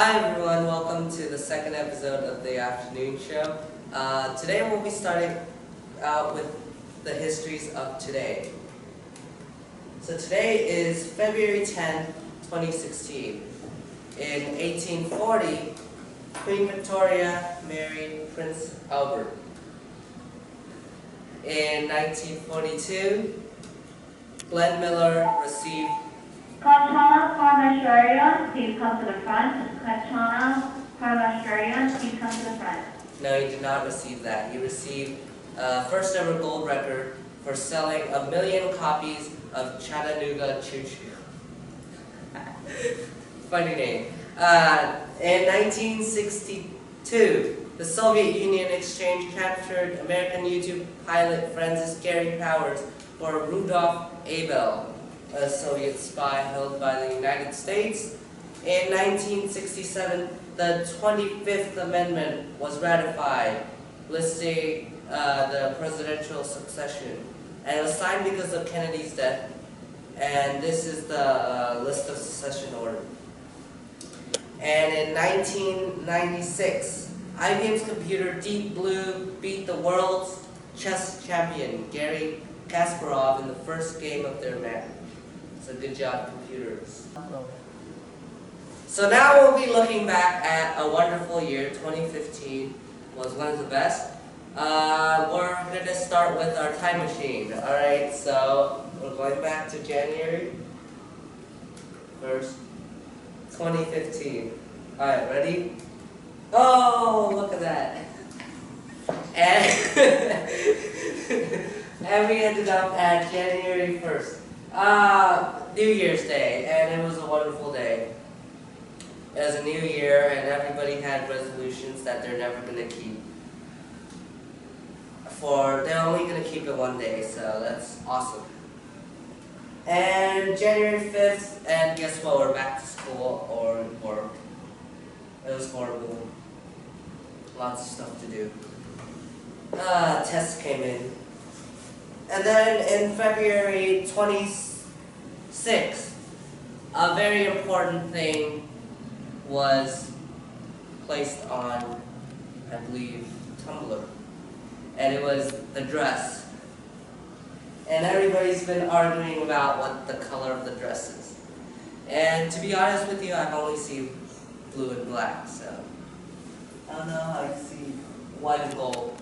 Hi everyone, welcome to the second episode of the afternoon show. Today we'll be starting out with the histories of today. So today is February 10, 2016. In 1840, Queen Victoria married Prince Albert. In 1942, Glenn Miller received Kanchana Parmeshwarian, please come to the front. Kanchana Parmeshwarian, please come to the front. No, he did not receive that. He received first ever gold record for selling 1 million copies of Chattanooga Choo Choo. Funny name. In 1962, the Soviet Union Exchange captured American YouTube pilot Francis Gary Powers for Rudolf Abel, a Soviet spy held by the United States. In 1967, the 25th Amendment was ratified, listing the presidential succession. And it was signed because of Kennedy's death. And this is the list of succession order. And in 1996, IBM's computer Deep Blue beat the world's chess champion, Garry Kasparov, in the first game of their match. So good job, computers. So now we'll be looking back at a wonderful year. 2015 was one of the best. We're going to start with our time machine. Alright, so we're going back to January 1st, 2015. Alright, ready? Oh, look at that. And we ended up at January 1st. New Year's Day, and it was a wonderful day. It was a new year, and everybody had resolutions that they're never going to keep. They're only going to keep it one day, so that's awesome. And January 5th, and guess what? We're back to school or work. It was horrible. Lots of stuff to do. Tests came in. And then in February 26th, a very important thing was placed on, I believe, Tumblr. And it was the dress. And everybody's been arguing about what the color of the dress is. And to be honest with you, I've only seen blue and black, so I don't know how you see white and gold.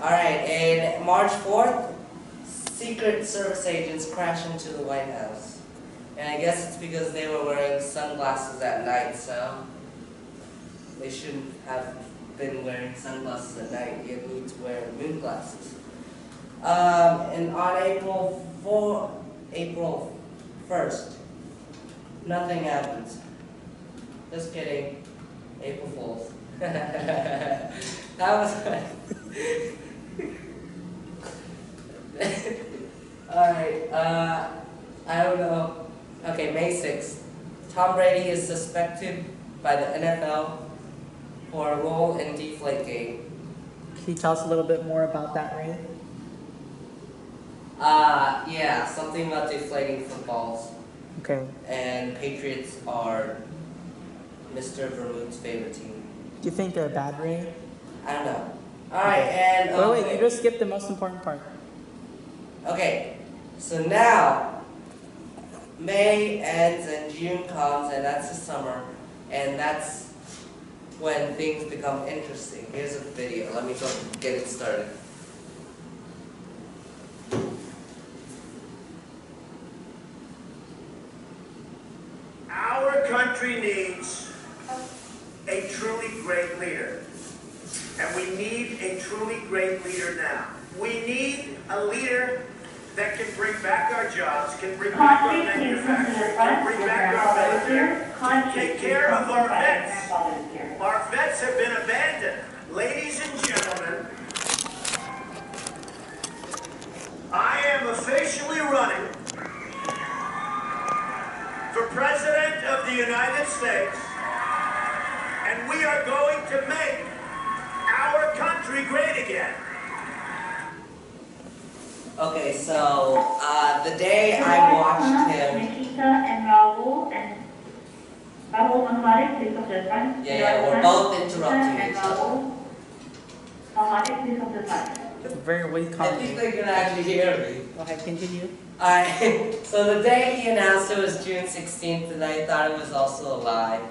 Alright, and March 4th, Secret Service agents crashed into the White House. And I guess it's because they were wearing sunglasses at night, so they shouldn't have been wearing sunglasses at night. You need to wear moon glasses. And on April 1st, nothing happens. Just kidding. April Fools. That was Alright, I don't know. Okay, May 6th. Tom Brady is suspected by the NFL for a role in Deflategate. Can you tell us a little bit more about that, Ray? Yeah, something about deflating footballs. Okay. And Patriots are Mr. Vermoot's favorite team. Do you think they're bad, Ray? I don't know. Alright, and... Wait, you just skipped the most important part. Okay, so now, May ends and June comes, and that's the summer, and that's when things become interesting. Here's a video. Let me go get it started. Our country needs a truly great leader. And we need a truly great leader now. We need a leader that can bring back our jobs, can bring back our manufacturing, can bring back our military, can take care of our vets. Our vets have been abandoned. Ladies and gentlemen, I am officially running for President of the United States, and we are going to make our country great again. Okay, so the day I watched him, Nikita and Raul and Mohadi, please come to the front. Yeah, we're both interrupting And each other. Rahul. Mohadi, please come to the front. Very weak I think comment. they can actually hear me. Go ahead, continue. Alright, so the day he announced it was June 16th, and I thought it was also a lie.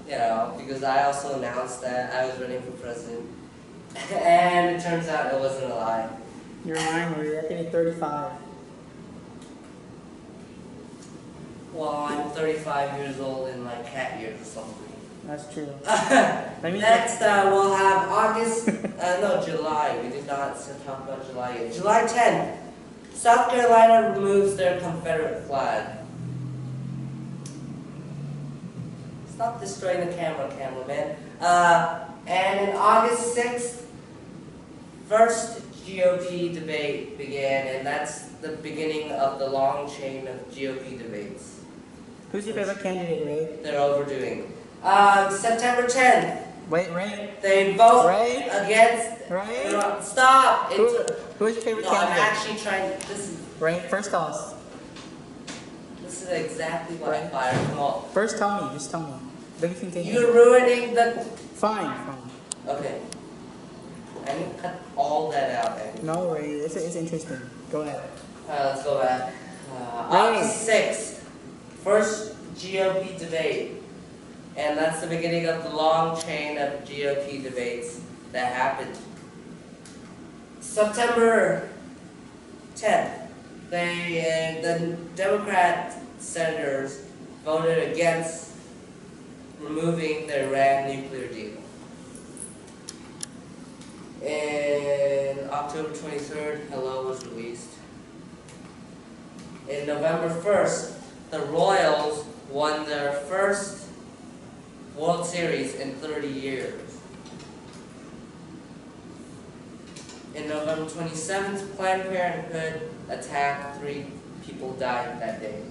You know, because I also announced that I was running for president. And it turns out it wasn't a lie. You're lying, or you're getting 35. Well, I'm 35 years old in like cat years or something. That's true. Next, we'll have August, no, July. We did not talk about July yet. July 10th, South Carolina removes their Confederate flag. Stop destroying the cameraman. And in August 6th, first GOP debate began, and that's the beginning of the long chain of GOP debates. Who's your favorite candidate, Ray? They're overdoing. September 10th, Wait, Ray? they vote Ray? against. Ray? Stop! Who's your favorite No, I'm candidate? actually trying. Ray, first tell us. This is exactly what I Right. fired from all. First tell me, just tell me. Then we continue. You're ruining the. Fine. Okay. I need to cut all that out, man. No, Ray, it's interesting. Go ahead. Let's go back. Ray. August 6th, first GOP debate. And that's the beginning of the long chain of GOP debates that happened. September 10th, the Democrat senators voted against removing the Iran nuclear deal. In October 23rd, Hello was released. In November 1st, the Royals won their first World Series in 30 years. In November 27th, Planned Parenthood attack, 3 people died that day.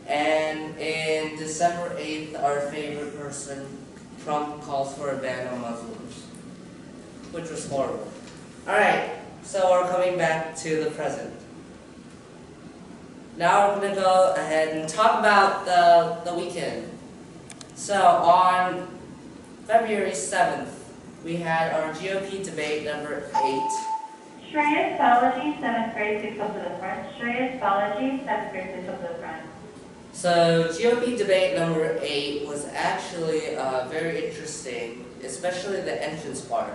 And in December 8th, our favorite person, Trump calls for a ban on Muslims, which was horrible. Alright, so we're coming back to the present. Now we're going to go ahead and talk about the weekend. So on February 7th, we had our GOP debate number 8. Shreyas Balaji, 7th grade, please come to the front. Shreyas Balaji, 7th grade, please come to the front. So GOP debate number 8 was actually very interesting, especially the entrance part.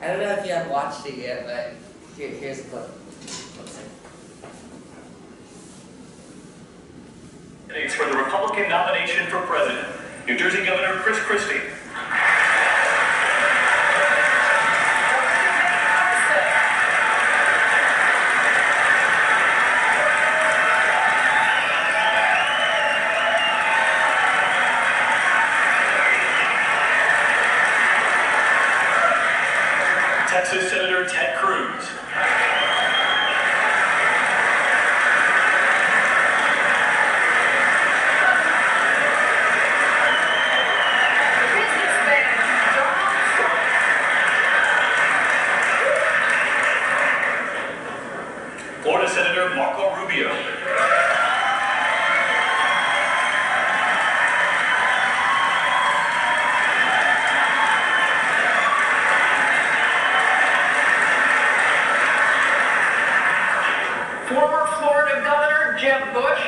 I don't know if you have watched it yet, but here's a clip. Candidates for the Republican nomination for president, New Jersey Governor Chris Christie. Texas Senator Ted Cruz. Florida Senator Marco Rubio. Former Florida Governor Jeb Bush.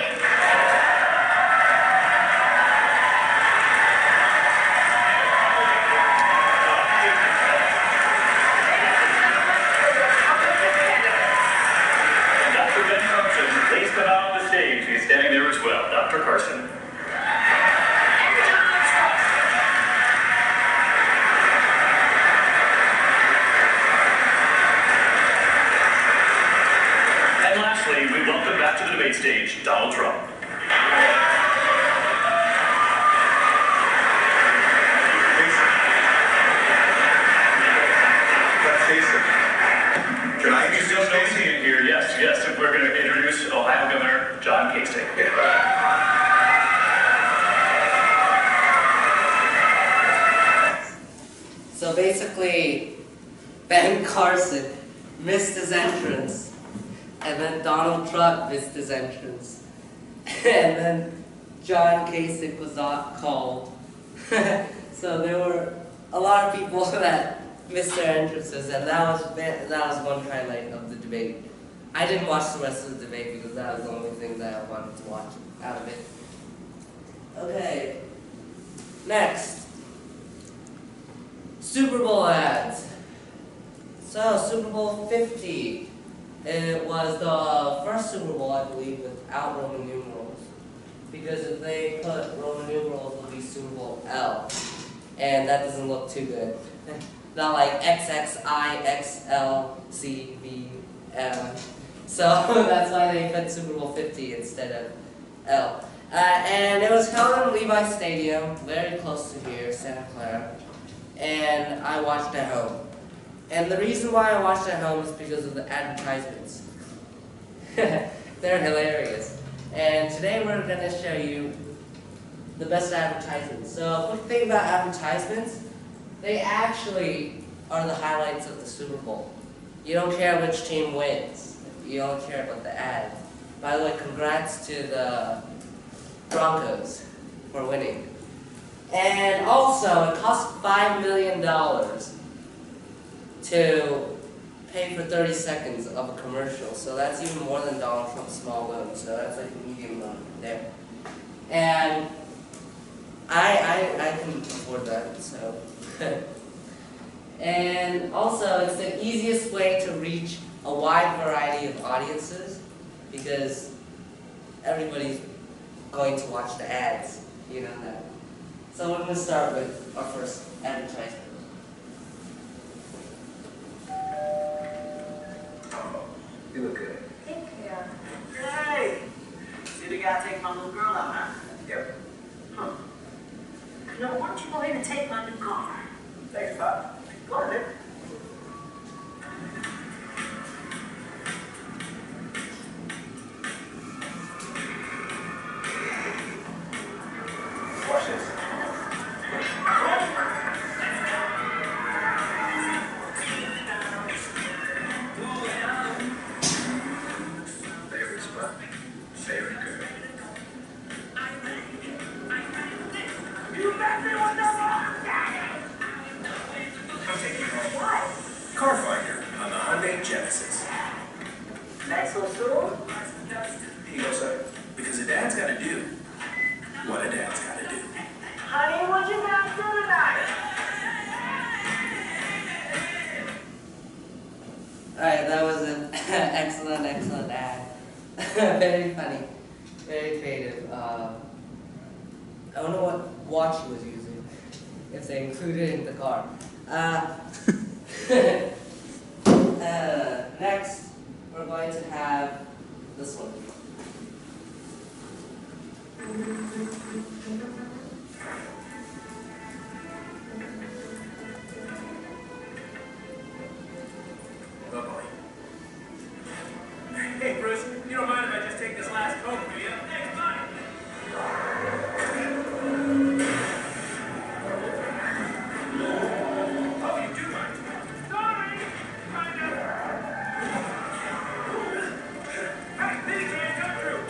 Dr. Ben Carson, please come out on the stage. He's standing there as well. Dr. Carson. And lastly, we welcome back to the debate stage Donald Trump. Can I You still introduce noticing in here? Yes, yes. We're going to introduce Ohio Governor John Kasich. So basically, Ben Carson missed his entrance, and then Donald Trump missed his entrance, and then John Kasich was not called. So there were a lot of people that missed their entrances, and that was one highlight of the debate. I didn't watch the rest of the debate because that was the only thing that I wanted to watch out of it. Okay, next, Super Bowl ads. So Super Bowl 50. It was the first Super Bowl, I believe, without Roman numerals. Because if they put Roman numerals, it'll be Super Bowl L. And that doesn't look too good. Not like XXIXLCBM. So that's why they put Super Bowl 50 instead of L. And it was held in Levi Stadium, very close to here, Santa Clara. And I watched at home. And the reason why I watched at home is because of the advertisements. They're hilarious. And today we're going to show you the best advertisements. So a quick thing about advertisements, they actually are the highlights of the Super Bowl. You don't care which team wins. You don't care about the ad. By the way, congrats to the Broncos for winning. And also, it costs $5 million to pay for 30 seconds of a commercial. So that's even more than Donald Trump's small loan. So that's like a medium loan there. And I can afford that, so. And also, it's the easiest way to reach a wide variety of audiences because everybody's going to watch the ads, you know that. So we're going to start with our first advertisement. You look good. Thank you. Hey! See the guy take my little girl out, huh? Yep. Huh. Now, why don't you go ahead and take my new car? Thanks, Pop. Go on, Nick. Watch this. Favorite spot. Favorite girl. You met me with the wrong guy! I'm taking you home. What? Car finder on the Hyundai Genesis. Back so soon? He goes up because a dad's got to do what a dad's got to do. Honey, what you gonna do tonight? Alright, that was an excellent ad. Very funny. Very creative. I don't know what watch he was using, if they included it in the car. Next, we're going to have this one. Oh boy. Hey, Bruce, you don't mind if I just take this last Coke, do you? Thanks, buddy. Oh, you do mind? Sorry! Kind of. Hey, mini can come through!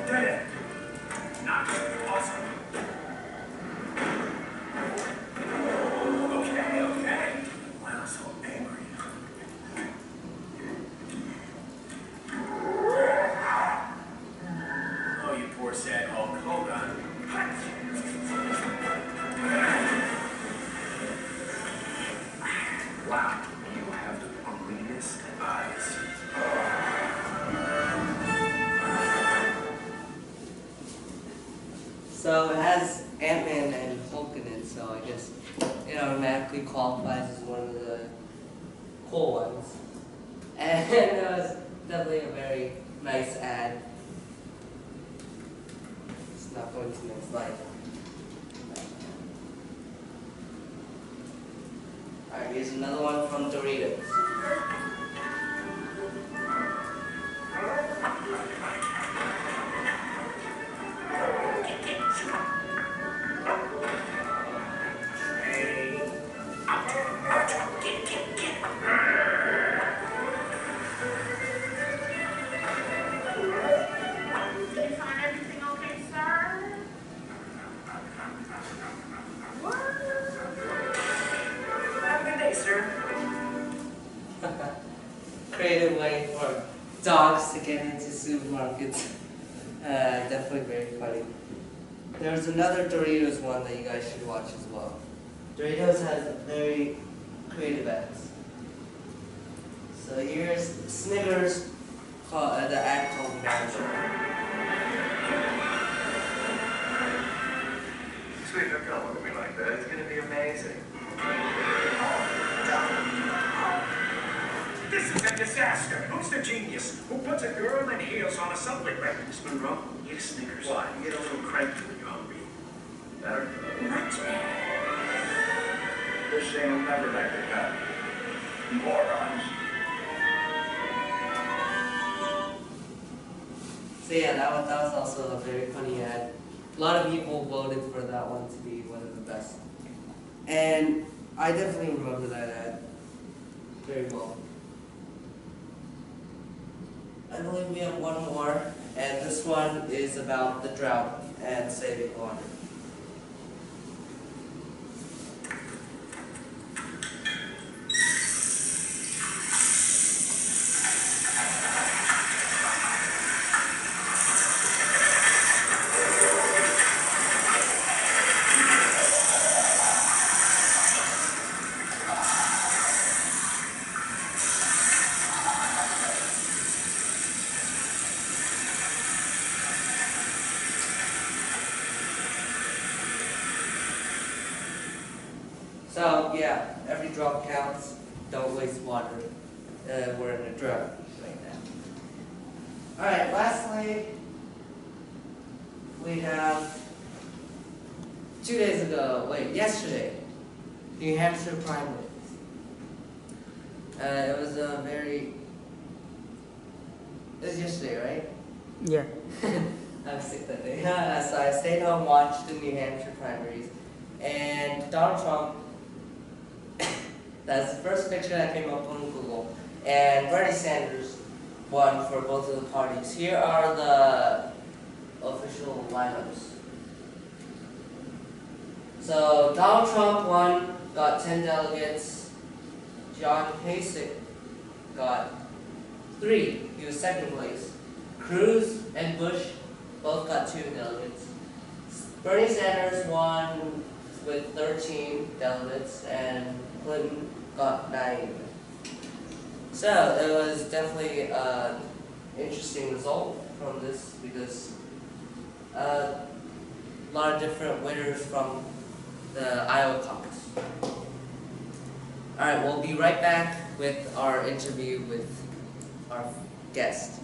Did it. Not awesome. Okay. Wow, so angry. Oh, you poor sad Hulk Hogan. Wow, you have the greenest eyes. So it has Ant-Man and Hulk in it, so I guess it automatically qualifies as one of the cool ones. And it was definitely a very nice ad. It's not going to the next slide. Alright, here's another one from Doritos. Did you find everything okay? dogs to get into supermarkets. Definitely very funny. There's another Doritos one that you guys should watch as well. Doritos has very creative ads. So here's Snickers, the ad called Magic. Sweetheart, don't look at me like that. It's gonna be amazing. This is a disaster. Who's the genius? Who puts a girl in heels on a subway rack? Miss Monroe, eat a Snickers. Why? You get a little cranky when you're hungry. Better. This thing will never make the cut. Morons. So yeah, that was also a very funny ad. A lot of people voted for that one to be one of the best. And I definitely remember that ad very well. I believe we have one more, and this one is about the drought and saving water. So yeah, every drop counts. Don't waste water. We're in a drought right now. All right. Lastly, we have yesterday, New Hampshire primaries. It was yesterday, right? Yeah. I was sick that day. So I stayed home, watched the New Hampshire primaries, and Donald Trump. That's the first picture that came up on Google. And Bernie Sanders won for both of the parties. Here are the official lineups. So Donald Trump won, got 10 delegates. John Kasich got 3. He was second place. Cruz and Bush both got 2 delegates. Bernie Sanders won with 13 delegates, and Clinton got 9. So it was definitely an interesting result from this because a lot of different winners from the Iowa caucus. Alright, we'll be right back with our interview with our guest.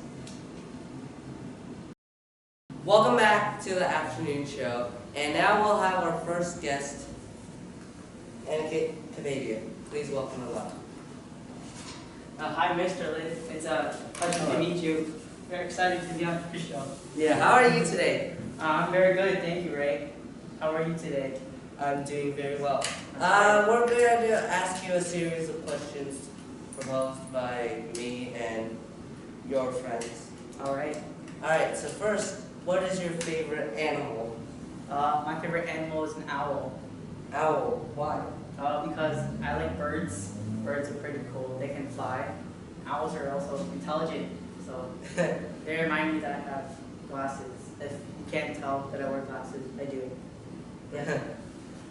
Welcome back to the afternoon show, and now we'll have our first guest, Aniket Kapadia. Please welcome along. Hi, Mr. Lin. It's a pleasure to meet you. Very excited to be on your show. Yeah, how are you today? I'm very good, thank you, Ray. How are you today? I'm doing very well. We're going to ask you a series of questions proposed by me and your friends. All right. Alright, so first, what is your favorite animal? My favorite animal is an owl. Owl. Why? Because I like birds. Birds are pretty cool. They can fly. Owls are also intelligent, so they remind me that I have glasses. If you can't tell that I wear glasses, I do.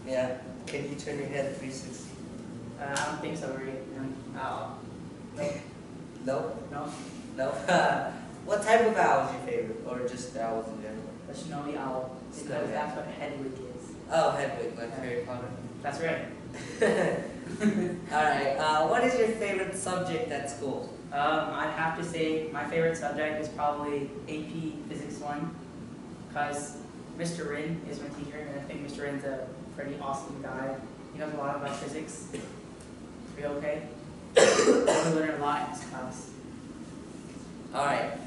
Yeah. Can you turn your head 360? I don't think so, Ray. Owl. No? No? No? What type of owl is your favorite? Or just owls in general? The snowy owl. Because Snowy. that's what Hedwig is. Oh, Hedwig, like Harry Potter. That's right. Alright, what is your favorite subject at school? I'd have to say my favorite subject is probably AP Physics 1, because Mr. Rin is my teacher, and I think Mr. Rin's a pretty awesome guy. He knows a lot about physics. Are you okay? We learn a lot in this class. Alright,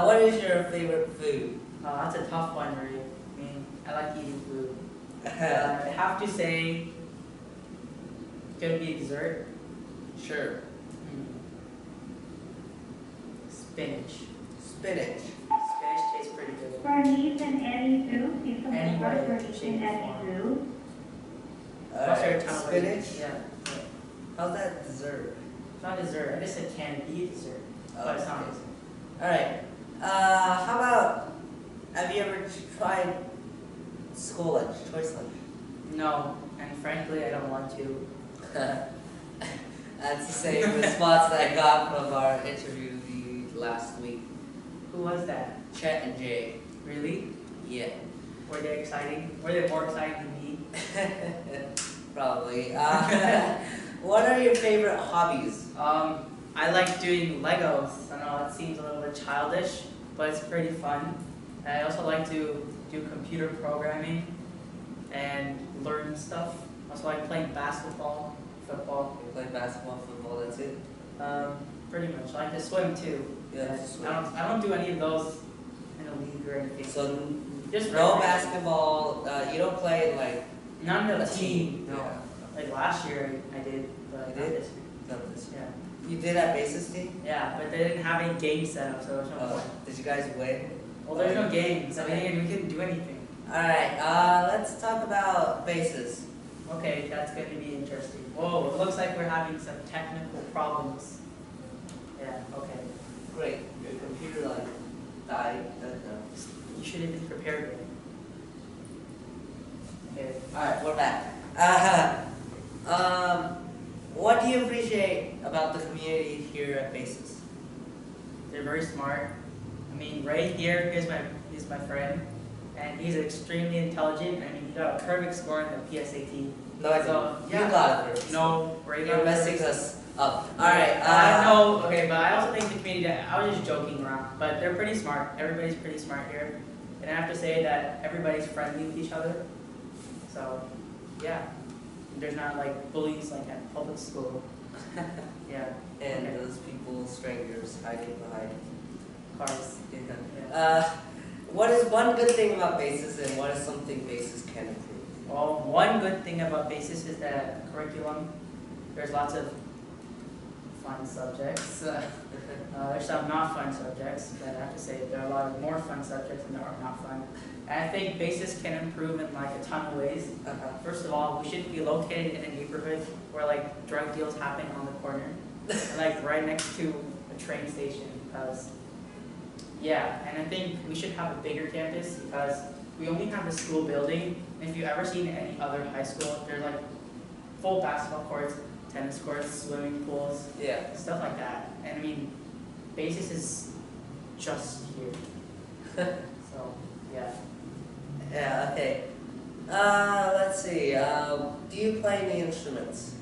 what is your favorite food? That's a tough one, Ray. I mean, I like eating food. I have to say, it's gonna be a dessert. Sure. Spinach. Spinach. Spinach tastes pretty good. Bernice and Annie Zoo. Please come Annie, forward. right. Bernice and Annie Zoo. What's your Alright, town spinach? Yeah. How's that dessert? It's not dessert. I just said can be a dessert, but it's not. okay. Alright. How about, have you ever tried school lunch, choice lunch? No, and frankly, I don't want to. That's the same response that I got from our interviewee last week. Who was that? Chet and Jay. Really? Yeah. Were they exciting? Were they more exciting than me? Probably. What are your favorite hobbies? I like doing Legos. I know it seems a little bit childish, but it's pretty fun. And I also like to do computer programming and learn stuff. Also like playing basketball, football. You play basketball, football, that's it? Pretty much. I like to swim too. Yeah, swim. I don't do any of those in a league or anything. So, just no regular. basketball, you don't play in like None of a the team. No. Yeah. Like last year I did, but You not did? this year. Not this year. Yeah. You did at basis team? Yeah, but they didn't have any games set up, so there's no point. Did you guys win? Well, there's no games. I mean, we couldn't do anything. Alright, let's talk about bases. Okay, that's going to be interesting. Whoa, it looks like we're having some technical problems. Yeah, okay. Great. Your computer like died. You should have been prepared. Okay. Alright, we're back. What do you appreciate about the community here at bases? They're very smart. I mean, right here, here's my friend, and he's extremely intelligent. I mean, he got a perfect score in the PSAT. No, I So, didn't. yeah. You got it first. No, right You're now. messing us up. Alright, I know, okay, but I also think the community, I was just joking around, but they're pretty smart. Everybody's pretty smart here. And I have to say that everybody's friendly with each other. So, yeah. There's not like bullies like at public school. Yeah. And Okay. those people, strangers, hiding behind Cars. Yeah. What is one good thing about bases and what is something bases can improve? Well, one good thing about BASIS is that curriculum, there's lots of fun subjects. There's some not fun subjects, but I have to say there are a lot of more fun subjects than there are not fun. And I think BASIS can improve in like a ton of ways. First of all, we shouldn't be located in a neighborhood where like drug deals happen on the corner, and, like right next to a train station. Because yeah, and I think we should have a bigger campus because we only have the school building. And if you've ever seen any other high school, there's like full basketball courts, tennis courts, swimming pools, Yeah. stuff like that. And I mean, BASIS is just here. So yeah. Yeah, okay. Let's see. Do you play any instruments?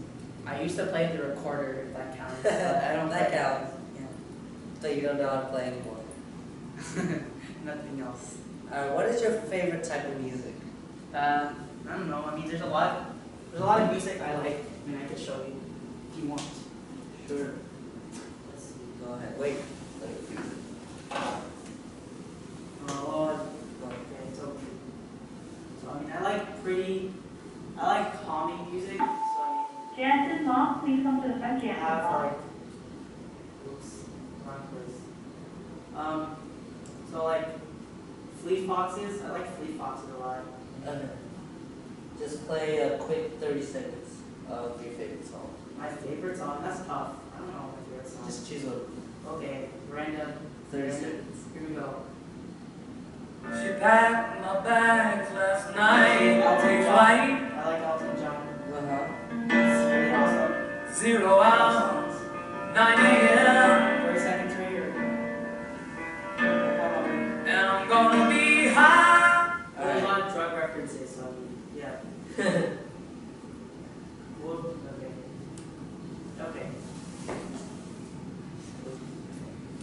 I used to play the recorder, if that counts. But I don't That play counts. But you don't know how to play anymore. Yeah. Nothing else. Alright, what is your favorite type of music? I don't know. I mean, there's a lot of music I like. I mean, I could show you if you want. Sure. Let's see. Go ahead. Wait. Oh, okay, it's okay. So I mean, I like calming music. So I mean, Jansen Mom, please come to the front, I Jansen have Mom. like, oops, wrong place. So like, Fleet Foxes. I like Fleet Foxes a lot. Okay. Just play a quick 30 seconds of your favorite song. My favorite song. That's tough. I don't know my favorite song. Just choose one. Okay, random. 30 seconds. Here we go. She packed my bags last night, flight I like Elton John. Uh-huh. It's really awesome. 0 hours, 9 a.m. 30 seconds right here. And I'm gonna be high. There's a lot of drug references, so I mean, yeah. Whoop, okay. Okay.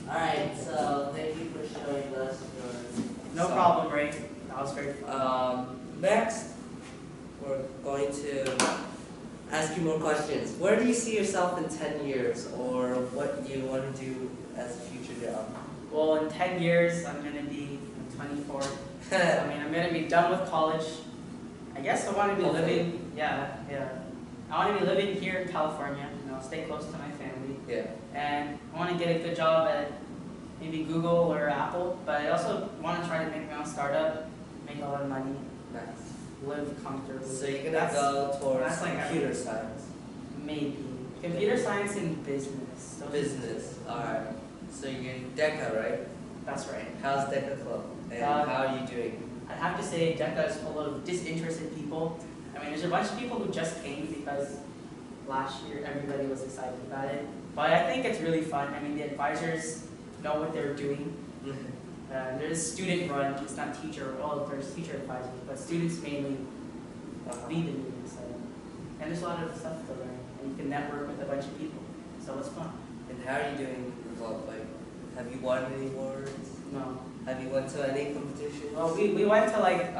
Alright, so thank you for showing us your No song. problem, Ray. That was very fun. Next, we're going to ask you more questions. Where do you see yourself in 10 years, or what do you want to do as a future job? Well, in 10 years, I'm going to be 24. I mean, I'm going to be done with college. I guess I want to be living, yeah. I want to be living here in California, stay close to my family. Yeah. And I want to get a good job at maybe Google or Apple, but I also want to try to make my own startup, make a lot of money, Nice. live comfortably. So you're gonna That's- go towards that's like computer science, Maybe. Computer science and business. Those are- business. Alright. So you're in DECA, right? That's right. How's DECA Club? And how are you doing? I'd have to say DECA is full of disinterested people. I mean, there's a bunch of people who just came because last year everybody was excited about it. But I think it's really fun. I mean, the advisors know what they're doing. There's student run, it's not teacher, well, there's teacher advisors, but students mainly lead the meetings. And there's a lot of stuff to learn. And you can network with a bunch of people. So it's fun. And how are you doing in the club? Like, have you won any awards? No. Have you went to any competitions? Well, we went to like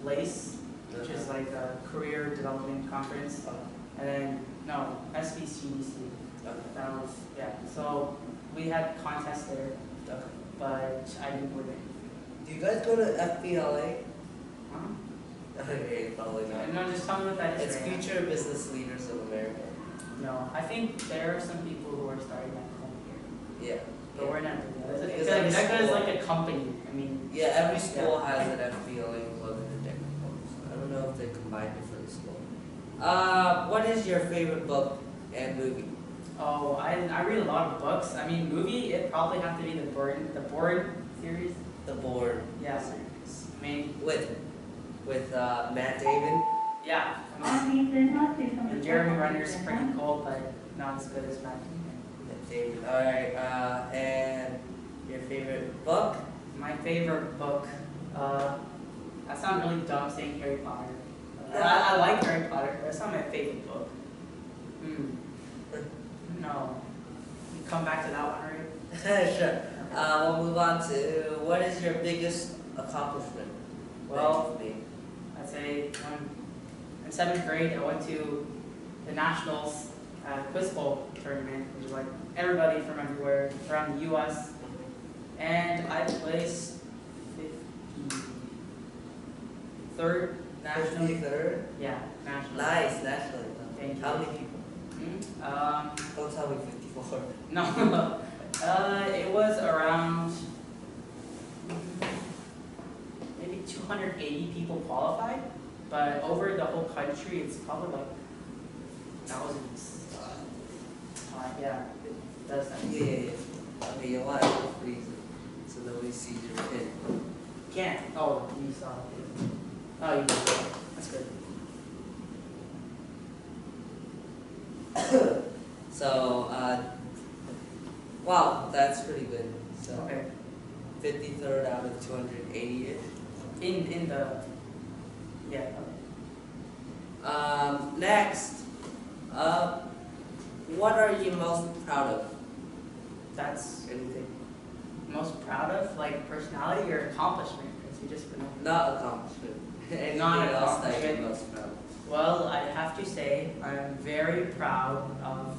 LACE, which is like a career development conference. And then, no, SBCDC. That was, yeah. So we had contests there, but I didn't win it. Do you guys go to FBLA? Huh? Okay, probably not. No, just tell me what that is. It's right now. Future Business Leaders of America. No, I think there are some people who are starting that club here. Yeah. But we're not doing that. Because It's like, every DECA is school- like a company. I mean, Yeah, every school has an FBLA club and a DECA club. So I don't know if they combined it for the school. What is your favorite book and movie? oh, I read a lot of books. I mean, movie, it probably have to be the Bourne series. The Bourne Yeah. series. I mean, With Matt Damon. yeah. I mean, and Jeremy Renner's pretty cool, but not as good as Matt Damon. Matt Damon. Alright, and your favorite book? My favorite book, that sounds really dumb saying Harry Potter. I like Harry Potter, but it's not my favorite book. No. You come back to that one, right? Sure. We'll move on to what is your biggest accomplishment? Well, I'd say in 7th grade, I went to the Nationals Quiz Bowl tournament, which is like everybody from everywhere around the U.S. And I placed 53rd nationally. 53rd? Yeah, nationally. Nice, nationally. Thank you. How many people? Don't tell me 54. No, it was around maybe 280 people qualified, but over the whole country, it's probably like thousands. Yeah, it does that. Yeah. Okay, you want to freeze it so nobody sees your pin. Can't. Oh, you saw it. Oh, you did. That's good. So, wow, that's pretty good. So, Okay. 53rd out of 280-ish. In the yeah. Next, what are you most proud of? That's Anything? most proud of, like personality or accomplishment, because you just been. Not accomplishment. Anything Not else that you're accomplishment. most proud of? Well, I have to say I'm very proud of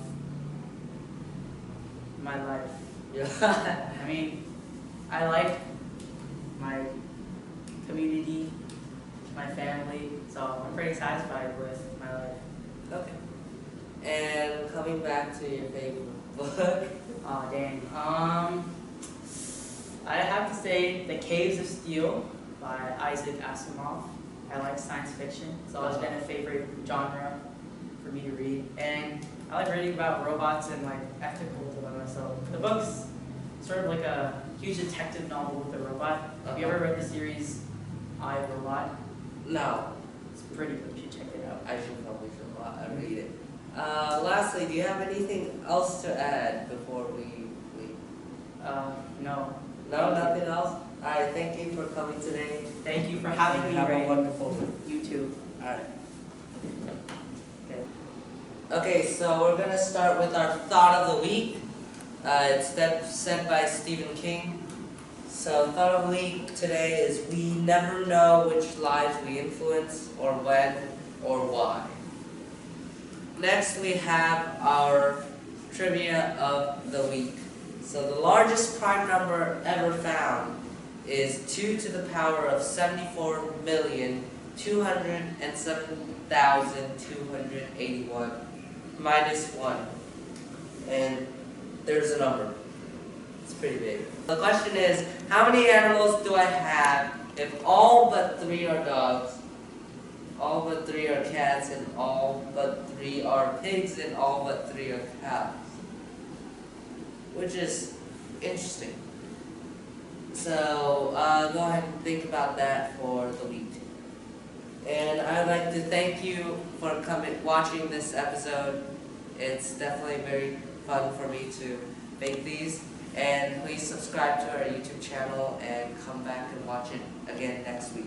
my life. Yeah. I mean, I like my community, my family, so I'm pretty satisfied with my life. Okay. And coming back to your favorite book. Oh, dang. I have to say The Caves of Steel by Isaac Asimov. I like science fiction. It's always been a favorite genre for me to read. And I like reading about robots and like ethical dilemmas. So the book's sort of like a huge detective novel with a robot. Have you ever read the series I, Robot? No. It's pretty good. You should check it out. I should probably read it. Lastly, do you have anything else to add before we leave? No. No, nothing else? Alright, thank you for coming today. Thank you for having me, Have a Ray. wonderful You too. Alright. Okay. Okay, so we're gonna start with our thought of the week. It's sent by Stephen King. So thought of the week today is we never know which lives we influence, or when, or why. Next we have our trivia of the week. So the largest prime number ever found is 2 to the power of 74,207,281 minus 1. And there's a number. It's pretty big. The question is, how many animals do I have if all but 3 are dogs, all but 3 are cats, and all but 3 are pigs, and all but 3 are cows? Which is interesting. So go ahead and think about that for the week. And I'd like to thank you for watching this episode. It's definitely very fun for me to make these. And please subscribe to our YouTube channel and come back and watch it again next week.